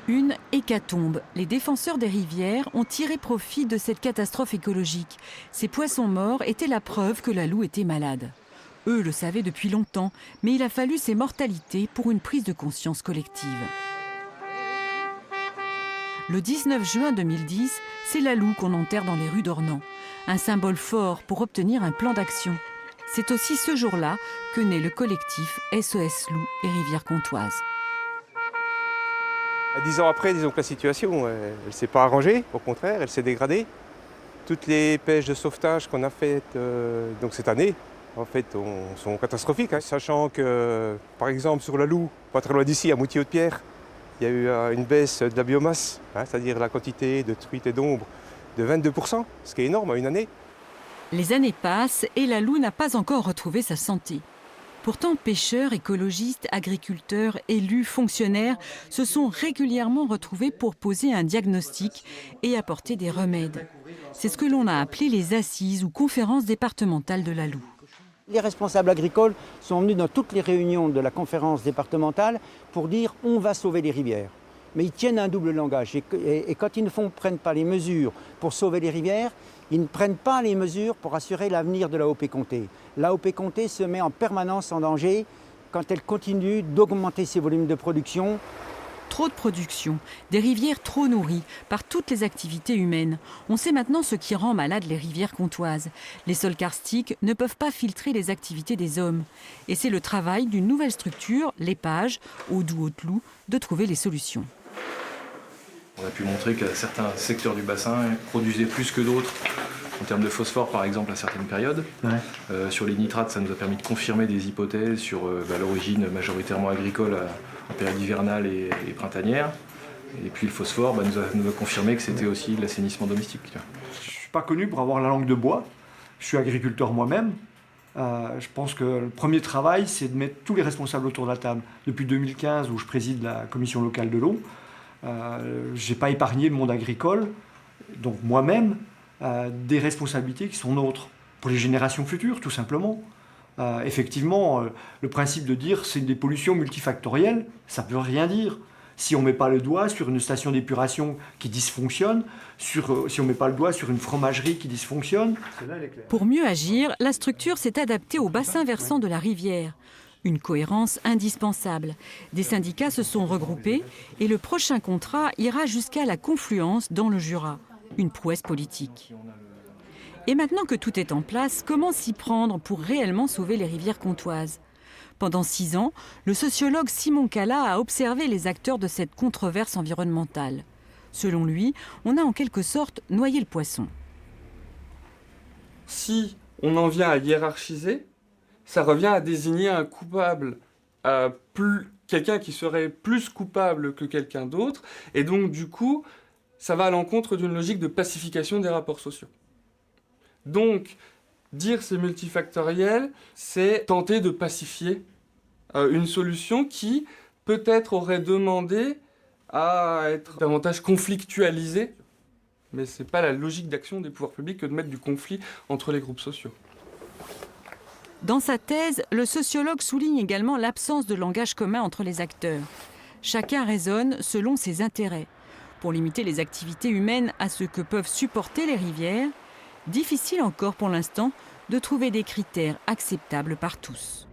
Une hécatombe. Les défenseurs des rivières ont tiré profit de cette catastrophe écologique. Ces poissons morts étaient la preuve que la Loue était malade. Eux le savaient depuis longtemps, mais il a fallu ces mortalités pour une prise de conscience collective. Le 19 juin 2010, c'est la Loue qu'on enterre dans les rues d'Ornans. Un symbole fort pour obtenir un plan d'action. C'est aussi ce jour-là que naît le collectif SOS Loue et Rivières Comtoises. 10 ans après, disons que la situation, elle ne s'est pas arrangée, au contraire, elle s'est dégradée. Toutes les pêches de sauvetage qu'on a faites donc cette année, en fait, sont catastrophiques. Sachant que, par exemple, sur la Loue, pas très loin d'ici, à Moutier-Haute-Pierre, il y a eu une baisse de la biomasse, c'est-à-dire la quantité de truites et d'ombres, de 22%, ce qui est énorme en une année. Les années passent et la Loue n'a pas encore retrouvé sa santé. Pourtant, pêcheurs, écologistes, agriculteurs, élus, fonctionnaires se sont régulièrement retrouvés pour poser un diagnostic et apporter des remèdes. C'est ce que l'on a appelé les assises ou conférences départementales de la Loue. Les responsables agricoles sont venus dans toutes les réunions de la conférence départementale pour dire on va sauver les rivières. Mais ils tiennent un double langage et quand ils ne prennent pas les mesures pour sauver les rivières, ils ne prennent pas les mesures pour assurer l'avenir de la Haut-Péconté. La Haut-Péconté se met en permanence en danger quand elle continue d'augmenter ses volumes de production. Trop de production, des rivières trop nourries par toutes les activités humaines. On sait maintenant ce qui rend malades les rivières comtoises. Les sols karstiques ne peuvent pas filtrer les activités des hommes. Et c'est le travail d'une nouvelle structure, l'EPAGE, Haut-Doubs-Haute-Loue, de trouver les solutions. On a pu montrer que certains secteurs du bassin produisaient plus que d'autres, en termes de phosphore par exemple à certaines périodes. Ouais. Sur les nitrates, ça nous a permis de confirmer des hypothèses sur l'origine majoritairement agricole en période hivernale et printanière. Et puis le phosphore nous a confirmé que c'était aussi de l'assainissement domestique. Je ne suis pas connu pour avoir la langue de bois, je suis agriculteur moi-même. Je pense que le premier travail, c'est de mettre tous les responsables autour de la table. Depuis 2015, où je préside la commission locale de l'eau, je n'ai pas épargné le monde agricole, donc moi-même, des responsabilités qui sont nôtres, pour les générations futures, tout simplement. Effectivement, le principe de dire c'est des pollutions multifactorielles, ça ne veut rien dire. Si on ne met pas le doigt sur une station d'épuration qui dysfonctionne, si on ne met pas le doigt sur une fromagerie qui dysfonctionne... Pour mieux agir, la structure s'est adaptée au bassin versant de la rivière. Une cohérence indispensable. Des syndicats se sont regroupés et le prochain contrat ira jusqu'à la confluence dans le Jura. Une prouesse politique. Et maintenant que tout est en place, comment s'y prendre pour réellement sauver les rivières comtoises ? Pendant 6 ans, le sociologue Simon Cala a observé les acteurs de cette controverse environnementale. Selon lui, on a en quelque sorte noyé le poisson. Si on en vient à hiérarchiser, ça revient à désigner un coupable, quelqu'un qui serait plus coupable que quelqu'un d'autre, et donc du coup, ça va à l'encontre d'une logique de pacification des rapports sociaux. Donc, dire c'est multifactoriel, c'est tenter de pacifier une solution qui, peut-être, aurait demandé à être davantage conflictualisée, mais ce n'est pas la logique d'action des pouvoirs publics que de mettre du conflit entre les groupes sociaux. Dans sa thèse, le sociologue souligne également l'absence de langage commun entre les acteurs. Chacun raisonne selon ses intérêts. Pour limiter les activités humaines à ce que peuvent supporter les rivières, difficile encore pour l'instant de trouver des critères acceptables par tous.